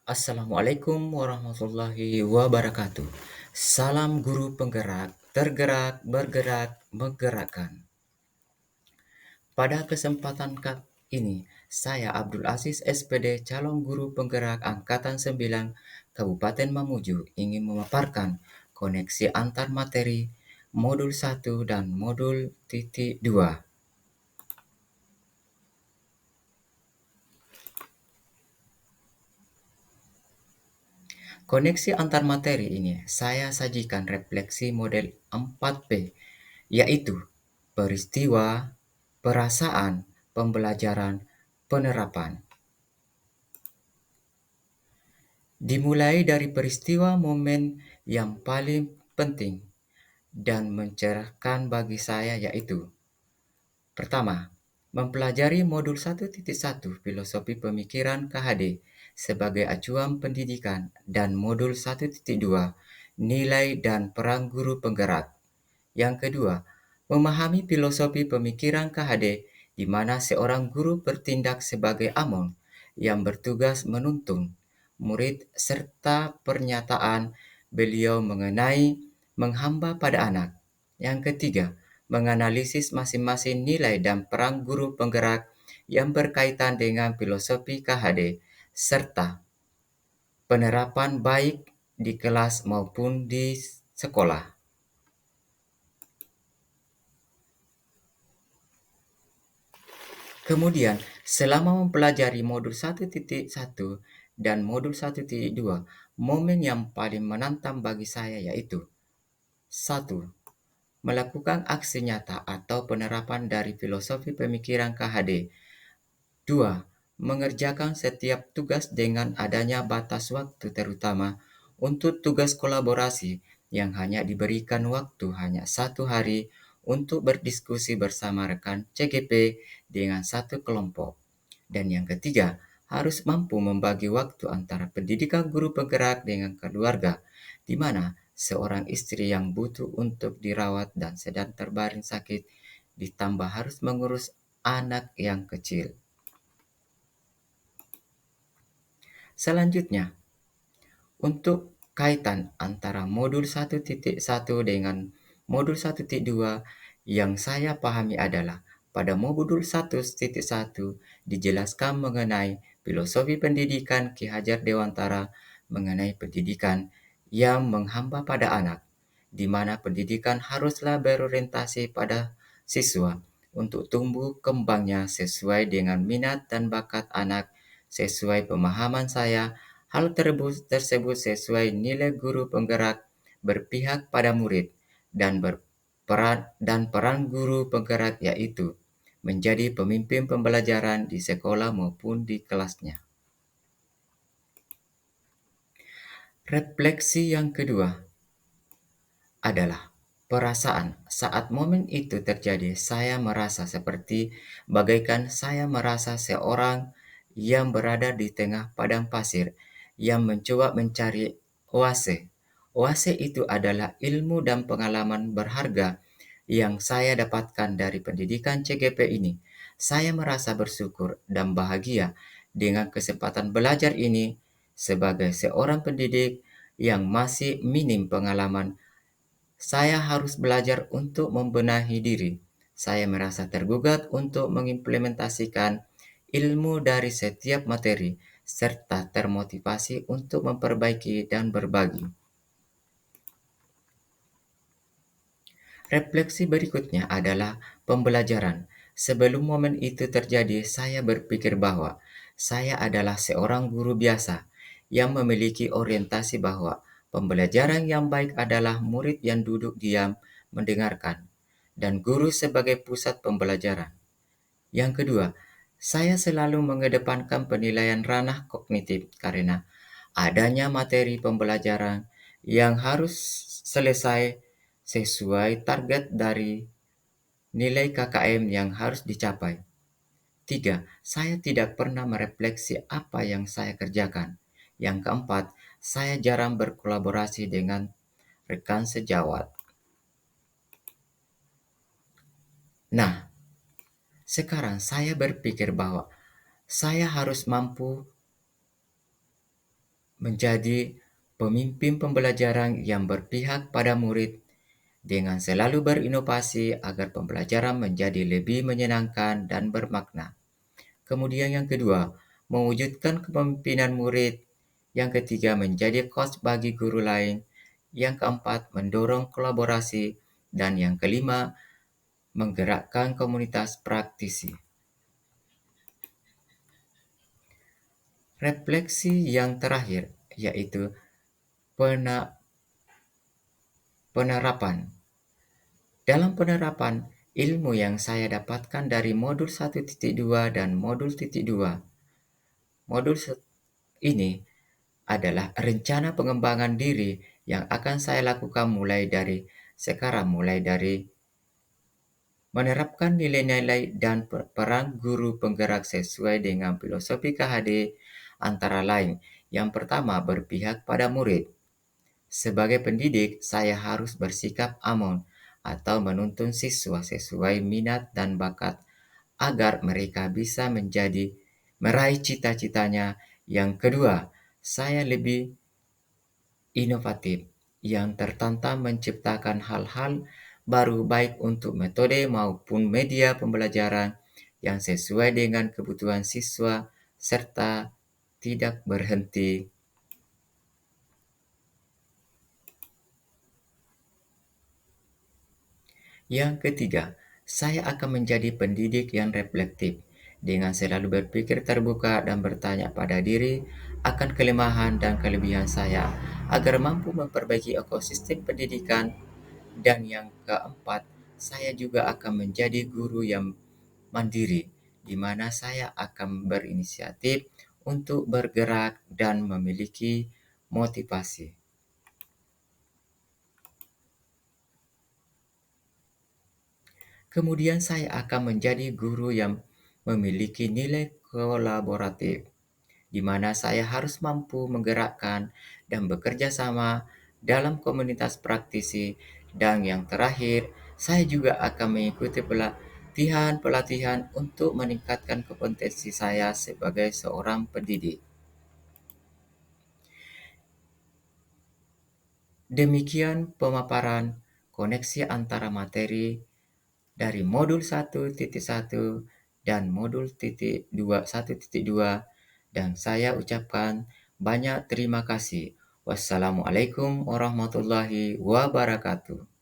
Assalamualaikum warahmatullahi wabarakatuh. Salam guru penggerak, tergerak, bergerak, menggerakkan. Pada kesempatan ini, saya Abdul Aziz SPD, calon guru penggerak Angkatan 9 Kabupaten Mamuju ingin memaparkan koneksi antar materi modul 1 dan modul titik 2. Koneksi antar materi ini saya sajikan refleksi model 4P, yaitu peristiwa, perasaan, pembelajaran, penerapan. Dimulai dari peristiwa momen yang paling penting dan mencerahkan bagi saya, yaitu pertama, mempelajari modul 1.1 Filosofi Pemikiran KHD sebagai acuan pendidikan dan modul 1.2 Nilai dan Peran Guru Penggerak. Yang kedua, memahami filosofi pemikiran KHD di mana seorang guru bertindak sebagai amon yang bertugas menuntun murid serta pernyataan beliau mengenai menghamba pada anak. Yang ketiga, menganalisis masing-masing nilai dan peran guru penggerak yang berkaitan dengan filosofi KHD serta penerapan baik di kelas maupun di sekolah. Kemudian, selama mempelajari modul 1.1 dan modul 1.2, momen yang paling menantang bagi saya yaitu 1. Melakukan aksi nyata atau penerapan dari filosofi pemikiran KHD. 2. Mengerjakan setiap tugas dengan adanya batas waktu terutama untuk tugas kolaborasi yang hanya diberikan waktu hanya 1 hari untuk berdiskusi bersama rekan CGP dengan satu kelompok. Dan yang ketiga, harus mampu membagi waktu antara pendidikan guru penggerak dengan keluarga, di mana seorang istri yang butuh untuk dirawat dan sedang terbaring sakit, ditambah harus mengurus anak yang kecil. Selanjutnya, untuk kaitan antara modul 1.1 dengan modul 1.2 yang saya pahami adalah pada modul 1.1 dijelaskan mengenai filosofi pendidikan Ki Hajar Dewantara mengenai pendidikan yang menghamba pada anak, di mana pendidikan haruslah berorientasi pada siswa untuk tumbuh kembangnya sesuai dengan minat dan bakat anak. Sesuai pemahaman saya, hal tersebut sesuai nilai guru penggerak berpihak pada murid dan peran guru penggerak yaitu menjadi pemimpin pembelajaran di sekolah maupun di kelasnya. Refleksi yang kedua adalah perasaan. Saat momen itu terjadi, saya merasa seperti bagaikan saya merasa seorang yang berada di tengah padang pasir yang mencoba mencari oase. Oase itu adalah ilmu dan pengalaman berharga yang saya dapatkan dari pendidikan CGP ini. Saya merasa bersyukur dan bahagia dengan kesempatan belajar ini sebagai seorang pendidik yang masih minim pengalaman. Saya harus belajar untuk membenahi diri. Saya merasa tergugat untuk mengimplementasikan ilmu dari setiap materi, serta termotivasi untuk memperbaiki dan berbagi. Refleksi berikutnya adalah pembelajaran. Sebelum momen itu terjadi, saya berpikir bahwa saya adalah seorang guru biasa yang memiliki orientasi bahwa pembelajaran yang baik adalah murid yang duduk diam mendengarkan dan guru sebagai pusat pembelajaran. Yang kedua, saya selalu mengedepankan penilaian ranah kognitif karena adanya materi pembelajaran yang harus selesai sesuai target dari nilai KKM yang harus dicapai. 3. Saya tidak pernah merefleksi apa yang saya kerjakan. Yang keempat, saya jarang berkolaborasi dengan rekan sejawat. Nah, sekarang saya berpikir bahwa saya harus mampu menjadi pemimpin pembelajaran yang berpihak pada murid dengan selalu berinovasi agar pembelajaran menjadi lebih menyenangkan dan bermakna. Kemudian yang kedua, mewujudkan kepemimpinan murid. Yang ketiga, menjadi coach bagi guru lain. Yang keempat, mendorong kolaborasi. Dan yang kelima, menggerakkan komunitas praktisi. Refleksi yang terakhir yaitu penerapan. Dalam penerapan ilmu yang saya dapatkan dari modul 1.2 dan modul 2, modul ini adalah rencana pengembangan diri yang akan saya lakukan mulai dari sekarang, mulai dari menerapkan nilai-nilai dan peran guru penggerak sesuai dengan filosofi KHD antara lain. Yang pertama, berpihak pada murid. Sebagai pendidik, saya harus bersikap aman atau menuntun siswa sesuai minat dan bakat agar mereka bisa meraih cita-citanya. Yang kedua, saya lebih inovatif yang tertantang menciptakan hal-hal baru baik untuk metode maupun media pembelajaran yang sesuai dengan kebutuhan siswa serta tidak berhenti. Yang ketiga, saya akan menjadi pendidik yang reflektif dengan selalu berpikir terbuka dan bertanya pada diri akan kelemahan dan kelebihan saya agar mampu memperbaiki ekosistem pendidikan. Dan yang keempat, saya juga akan menjadi guru yang mandiri, di mana saya akan berinisiatif untuk bergerak dan memiliki motivasi. Kemudian saya akan menjadi guru yang memiliki nilai kolaboratif, di mana saya harus mampu menggerakkan dan bekerja sama dalam komunitas praktisi. Dan yang terakhir, saya juga akan mengikuti pelatihan-pelatihan untuk meningkatkan kompetensi saya sebagai seorang pendidik. Demikian pemaparan koneksi antara materi dari modul 1.1 dan modul 1.2 dan saya ucapkan banyak terima kasih. Wassalamualaikum warahmatullahi wabarakatuh.